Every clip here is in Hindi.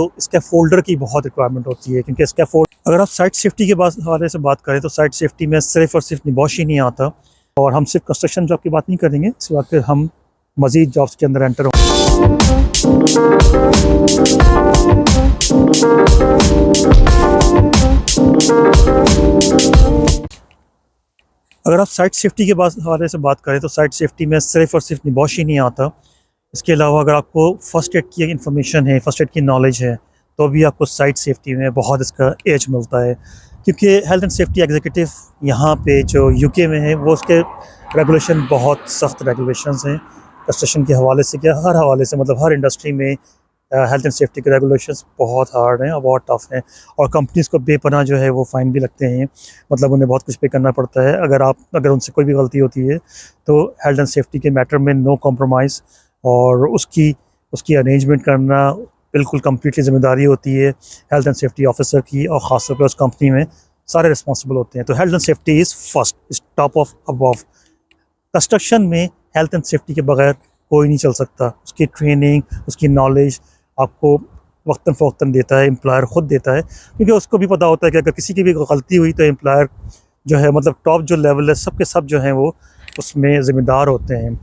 तो स्कैफोल्डर की बहुत रिक्वायरमेंट होती है, क्योंकि स्कैफोल्ड, अगर आप साइट सेफ्टी के हवाले से बात करें तो साइट सेफ्टी में सिर्फ और सिर्फ निबॉश ही नहीं आता। और हम सिर्फ कंस्ट्रक्शन जॉब की बात नहीं करेंगे, इसके बाद फिर हम मज़ीद जॉब्स के अंदर एंटर होंगे। अगर आप साइट सेफ्टी के हवाले से बात करें तो साइट सेफ्टी में सिर्फ और सिर्फ निबॉश ही नहीं आता। इसके अलावा अगर आपको फ़र्स्ट एड की इन्फॉर्मेशन है, फ़र्स्ट एड की नॉलेज है, तो भी आपको साइट सेफ्टी में बहुत इसका एज मिलता है। क्योंकि हेल्थ एंड सेफ्टी एग्जीक्यूटिव यहाँ पे जो यूके में है, वो उसके रेगुलेशन बहुत सख्त रेगुलेशंस हैं कंस्ट्रक्शन के हवाले से, क्या हर हवाले से, मतलब हर इंडस्ट्री में हेल्थ एंड सेफ्टी के रेगुलेशंस बहुत हार्ड हैं और बहुत टफ हैं। और कंपनीज़ को बेपनाह जो है वो फ़ाइन भी लगते हैं, मतलब उन्हें बहुत कुछ पे करना पड़ता है अगर उनसे कोई भी गलती होती है। तो हेल्थ एंड सेफ्टी के मैटर में नो कॉम्प्रोमाइज़, और उसकी अरेंजमेंट करना बिल्कुल कम्प्लीटली ज़िम्मेदारी होती है हेल्थ एंड सेफ्टी ऑफिसर की, और ख़ास तौर पर उस कंपनी में सारे रिस्पॉन्सिबल होते हैं। तो health and safety is first, is top of above. Construction में हेल्थ एंड सेफ्टी के बगैर कोई नहीं चल सकता। उसकी ट्रेनिंग, उसकी नॉलेज आपको वक्तन फ़वक्तन देता है, एम्प्लॉयर ख़ुद देता है, क्योंकि उसको भी पता होता है कि अगर किसी की भी गलती हुई तो एम्प्लॉयर जो है, मतलब टॉप जो लेवल है, सब के सब जो हैं वो उसमें ज़िम्मेदार होते हैं।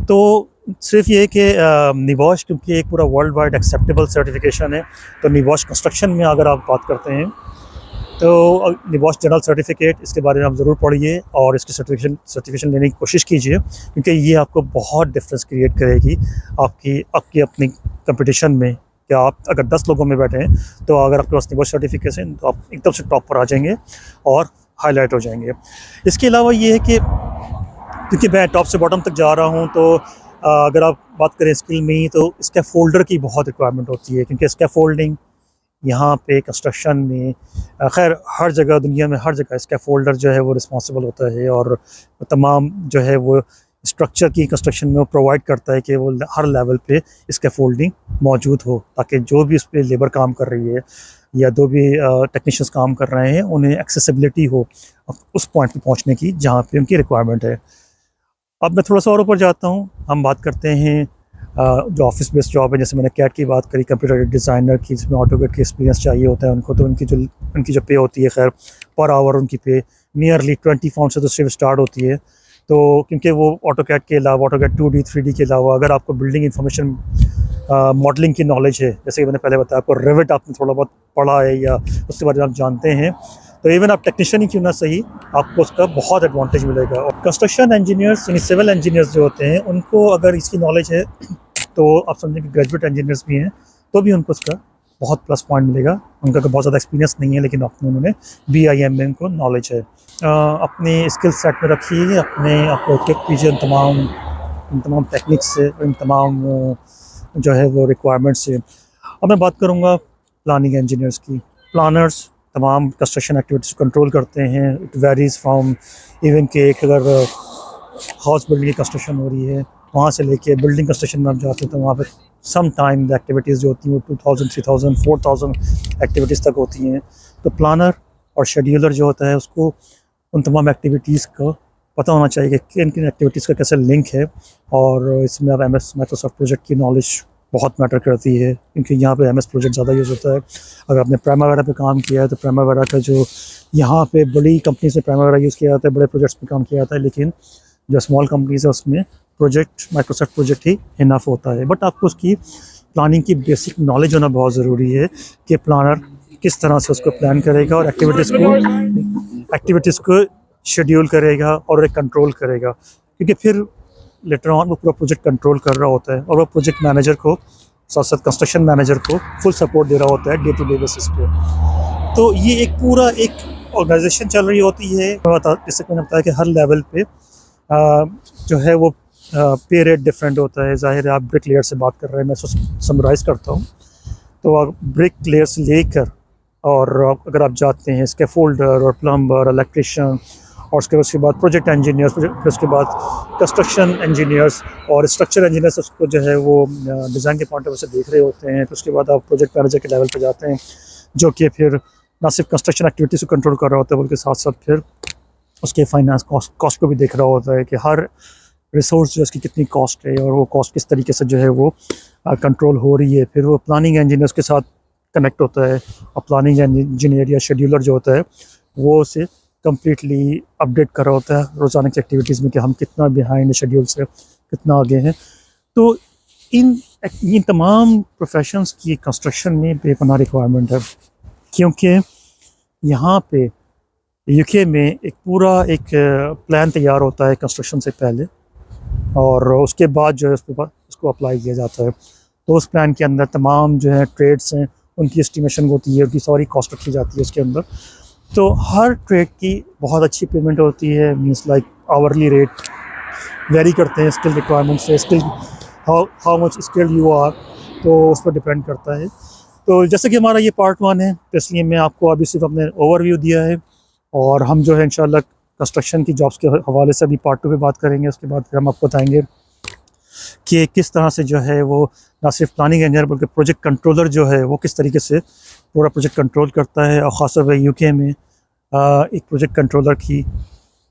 तो सिर्फ ये है कि निबॉश क्योंकि एक पूरा वर्ल्ड वाइड एक्सेप्टेबल सर्टिफिकेशन है, तो निबॉश कंस्ट्रक्शन में अगर आप बात करते हैं तो निबॉश जनरल सर्टिफिकेट, इसके बारे में आप ज़रूर पढ़िए और इसकी सर्टिफिकेशन लेने की कोशिश कीजिए, क्योंकि ये आपको बहुत डिफरेंस क्रिएट करेगी आपकी अपनी कंपटीशन में। कि आप अगर 10 लोगों में बैठे हैं तो अगर आपके पास निबॉश सर्टिफिकेशन, तो आप एकदम से टॉप पर आ जाएंगे और हाईलाइट हो जाएंगे। इसके अलावा ये है कि क्योंकि मैं टॉप से बॉटम तक जा रहा हूँ, तो अगर आप बात करें स्किल में, तो स्कैफोल्डर की बहुत रिक्वायरमेंट होती है, क्योंकि स्कैफोल्डिंग यहाँ पे कंस्ट्रक्शन में खैर हर जगह, दुनिया में हर जगह स्कैफोल्डर जो है वो रिस्पॉन्सिबल होता है, और तमाम जो है वो स्ट्रक्चर की कंस्ट्रक्शन में वो प्रोवाइड करता है कि वो हर लेवल पे स्कैफोल्डिंग मौजूद हो, ताकि जो भी उस पर लेबर काम कर रही है या जो भी टेक्नीशियंस काम कर रहे हैं, उन्हें एक्सेसिबिलिटी हो उस पॉइंट पे पहुँचने की जहाँ पे उनकी रिक्वायरमेंट है। अब मैं थोड़ा सा और ऊपर जाता हूँ, हम बात करते हैं जो ऑफिस बेस्ड जॉब है। जैसे मैंने कैट की बात करी, कंप्यूटर डिज़ाइनर की, जिसमें ऑटोकैड की एक्सपीरियंस चाहिए होता है उनको, तो उनकी जो पे होती है, खैर पर आवर उनकी पे नियरली 20 पाउंड से तो सिर्फ स्टार्ट होती है। तो क्योंकि वो ऑटोकैड के अलावा, ऑटोकैड 2D 3D के अलावा, अगर आपको बिल्डिंग इंफॉर्मेशन मॉडलिंग की नॉलेज है, जैसे कि मैंने पहले बताया आपको, रिविट आपने थोड़ा बहुत पढ़ा है या उसके बारे में आप जानते हैं, तो इवन आप टेक्नीशियन ही क्यों ना सही, आपको उसका बहुत एडवांटेज मिलेगा। और कंस्ट्रक्शन इंजीनियर्स यानी सिविल इंजीनियर्स जो होते हैं, उनको अगर इसकी नॉलेज है, तो आप समझें कि ग्रेजुएट इंजीनियर्स भी हैं, तो भी उनको उसका बहुत प्लस पॉइंट मिलेगा। उनका तो बहुत ज़्यादा एक्सपीरियंस नहीं है, लेकिन उन्होंने BIM में उनको नॉलेज है। अपने स्किल सेट में रखिए, आपको इक्विप कीजिए इन तमाम टेक्निक्स से, इन तमाम जो है वो रिक्वायरमेंट्स से। अब मैं बात करूँगा प्लानिंग इंजीनियर्स की। प्लानर्स तमाम कंस्ट्रक्शन एक्टिविटीज़ कंट्रोल करते हैं। इट वेरीज़ फ्राम इवन के एक अगर हाउस बिल्डिंग की कंस्ट्रक्शन हो रही है, वहाँ से लेके बिल्डिंग कंस्ट्रक्शन में आप जाते हैं, तो वहाँ पे सम टाइम एक्टिविटीज़ जो होती हैं वो 2000, 3000, 4000 एक्टिविटीज़ तक होती हैं। तो प्लानर और शेड्यूलर जो होता है, उसको उन तमाम एक्टिविटीज़ का पता होना चाहिए कि किन किन एक्टिविटीज़ का कैसे लिंक है। और इसमें अब MS माइक्रोसॉफ्ट प्रोजेक्ट की नॉलेज बहुत मैटर करती है, क्योंकि यहाँ पे MS प्रोजेक्ट ज़्यादा यूज़ होता है। अगर आपने प्राइमावेरा पे काम किया है, तो प्राइमावेरा का जो यहाँ पे बड़ी कंपनी से प्राइमावेरा यूज़ किया जाता है, बड़े प्रोजेक्ट्स में काम किया जाता है, लेकिन जो स्मॉल कंपनीज़ है उसमें माइक्रोसॉफ्ट प्रोजेक्ट ही इनफ होता है। बट आपको उसकी प्लानिंग की बेसिक नॉलेज होना बहुत ज़रूरी है कि प्लानर किस तरह से उसको प्लान करेगा और एक्टिविटीज़ को शेड्यूल करेगा और एक कंट्रोल करेगा, क्योंकि फिर लेटर ऑन वो पूरा प्रोजेक्ट कंट्रोल कर रहा होता है, और वो प्रोजेक्ट मैनेजर को, साथ साथ कंस्ट्रक्शन मैनेजर को फुल सपोर्ट दे रहा होता है डे टू डे बेसिस पे। तो ये एक पूरा एक ऑर्गेनाइजेशन चल रही होती है। जैसे मैंने बताया कि हर लेवल पे जो है वो पे रेट डिफरेंट होता है। ज़ाहिर है आप ब्रिक लेयर से बात कर रहे हैं, मैं उसको समराइज़ करता हूँ। तो ब्रिक लेयर से लेकर, और अगर आप जाते हैं स्कैफोल्डर और प्लम्बर, इलेक्ट्रिशियन, और उसके बाद प्रोजेक्ट इंजीनियर्स, फिर उसके बाद कंस्ट्रक्शन इंजीनियर्स और स्ट्रक्चर इंजीनियर्स, उसको जो है वो डिज़ाइन के पॉइंट ऑफ व्यू से देख रहे होते हैं। फिर उसके बाद आप प्रोजेक्ट मैनेजर के लेवल पे जाते हैं, जो कि फिर ना सिर्फ कंस्ट्रक्शन एक्टिविटीज़ को कंट्रोल कर रहा होता है, बल्कि साथ साथ फिर उसके फाइनेंस कॉस्ट को भी देख रहा होता है कि हर रिसोर्स जो उसकी कितनी कॉस्ट है, और वो कॉस्ट किस तरीके से जो है वो कंट्रोल हो रही है। फिर वो प्लानिंग इंजीनियर्स के साथ कनेक्ट होता है और प्लानिंग इंजीनियर या शेड्यूलर जो होता है वो उसे कम्प्लीटली अपडेट कर रहा होता है रोज़ाना की एक्टिविटीज़ में कि हम कितना बिहाइंड शेड्यूल से कितना आगे हैं। तो इन इन तमाम प्रोफेशंस की कंस्ट्रक्शन में बेपनाह रिक्वायरमेंट है, क्योंकि यहाँ पे यूके में एक प्लान तैयार होता है कंस्ट्रक्शन से पहले, और उसके बाद जो है उसको अप्लाई किया जाता है। तो उस प्लान के अंदर तमाम जो है ट्रेड्स हैं उनकी एस्टिमेशन होती है, उनकी सारी कॉस्ट रखी जाती है उसके अंदर। तो हर ट्रेड की बहुत अच्छी पेमेंट होती है, means like hourly rate vary करते हैं स्किल रिक्वायरमेंट से, skill how much skill you are, तो उस पर डिपेंड करता है। तो जैसे कि हमारा ये पार्ट 1 है, तो इसलिए मैं आपको अभी सिर्फ अपने ओवरव्यू दिया है, और हम जो है इंशाल्लाह कंस्ट्रक्शन की जॉब्स के हवाले से अभी पार्ट 2 पे बात करेंगे। उसके बाद फिर हम आपको बताएंगे कि किस तरह से जो है वो ना सिर्फ प्लानिंग इंजीनियर बल्कि प्रोजेक्ट कंट्रोलर जो है वो किस तरीके से पूरा प्रोजेक्ट कंट्रोल करता है, और ख़ासतौर पर यूके में एक प्रोजेक्ट कंट्रोलर की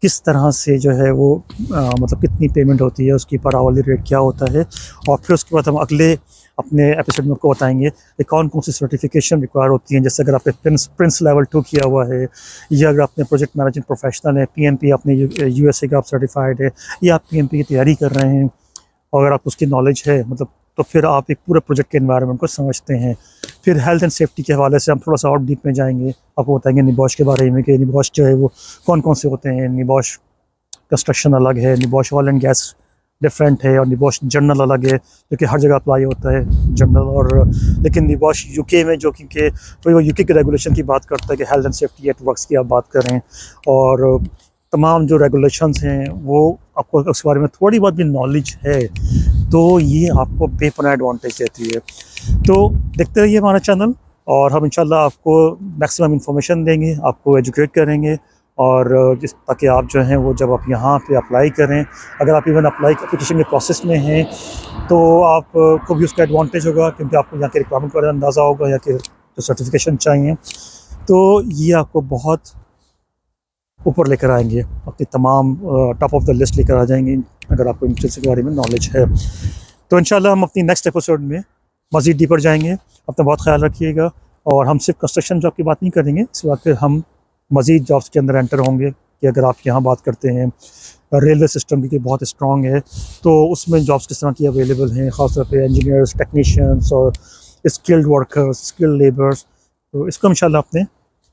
किस तरह से जो है वो मतलब कितनी पेमेंट होती है, उसकी पर आवरली रेट क्या होता है। और फिर उसके बाद हम अगले अपने एपिसोड में आपको बताएंगे कि कौन कौन सी सर्टिफिकेशन रिक्वायर होती हैं। जैसे अगर आपने प्रिंस लेवल 2 किया हुआ है, या अगर आपने प्रोजेक्ट मैनेजमेंट प्रोफेशनल है, पीएमपी आपने यूएसए का आप सर्टिफाइड है, या आप पीएमपी की तैयारी कर रहे हैं, और अगर आप उसकी नॉलेज है मतलब, तो फिर आप एक पूरे प्रोजेक्ट के एनवायरनमेंट को समझते हैं। फिर हेल्थ एंड सेफ्टी के हवाले से हम थोड़ा सा और डीप में जाएंगे, आपको बताएंगे निबॉश के बारे में कि निबॉश जो है वो कौन कौन से होते हैं। निबॉश कंस्ट्रक्शन अलग है, निबॉश ऑयल एंड गैस डिफरेंट है, और निबॉश जनरल अलग है जो कि हर जगह अप्लाई होता है जनरल। और लेकिन निबॉश यूके में जो कि वो यूके के रेगुलेशन की बात करता है कि health and safety eight works की आप बात करें, और तमाम जो रेगुलेशंस हैं वो आपको उसके बारे में थोड़ी बहुत भी नॉलेज है तो ये आपको बेपनाह एडवांटेज देती है। तो देखते रहिए हमारा चैनल, और हम इंशाल्लाह आपको मैक्सिमम इन्फॉर्मेशन देंगे, आपको एजुकेट करेंगे, और जिस ताकि आप जो हैं वो जब आप यहाँ पे अप्लाई करें, अगर आप इवन एप्लीकेशन के प्रोसेस में हैं तो आपको भी उसका एडवांटेज होगा, क्योंकि आपको यहाँ के रिक्वायरमेंट का अंदाज़ा होगा, यहाँ के जो सर्टिफिकेशन चाहिए, तो ये आपको बहुत ऊपर लेकर आएंगे, आपकी तमाम टॉप ऑफ द लिस्ट लेकर आ जाएंगे अगर आपको इन चीज़ों के बारे में नॉलेज है। तो इंशाल्लाह हम अपनी नेक्स्ट एपिसोड में मज़ीद डीपर जाएंगे। अपना बहुत ख्याल रखिएगा, और हम सिर्फ कंस्ट्रक्शन जॉब की बात नहीं करेंगे, इसके बाद फिर हम मज़ीद जॉब्स के अंदर एंटर होंगे कि अगर आप यहाँ बात करते हैं रेलवे सिस्टम की बहुत स्ट्रॉन्ग है, तो उसमें जॉब्स किस तरह की अवेलेबल हैं, ख़ासतौर पे इंजीनियर्स, टेक्नीशियंस और स्किल्ड वर्कर्स, स्किल्ड लेबर्स। तो इसको इंशाल्लाह अपने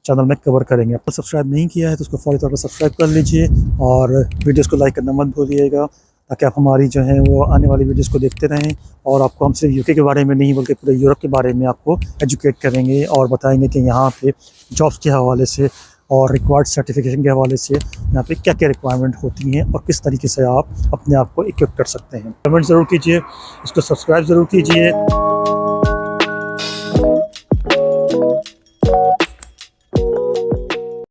चैनल में कवर करेंगे। आपने सब्सक्राइब नहीं किया है तो उसको फौरी तौर पर सब्सक्राइब कर लीजिए, और वीडियोस को लाइक करना मत भूलिएगा, ताकि आप हमारी जो है वो आने वाली वीडियोस को देखते रहें, और आपको हम सिर्फ यूके के बारे में नहीं बल्कि पूरे यूरोप के बारे में आपको एजुकेट करेंगे, और बताएंगे कि यहाँ पे जॉब्स के हवाले से और रिक्वायर्ड सर्टिफिकेशन के हवाले से यहाँ पे क्या क्या रिक्वायरमेंट होती हैं, और किस तरीके से आप अपने आप को इक्विप कर सकते हैं। कमेंट ज़रूर कीजिए, इसको सब्सक्राइब ज़रूर कीजिए।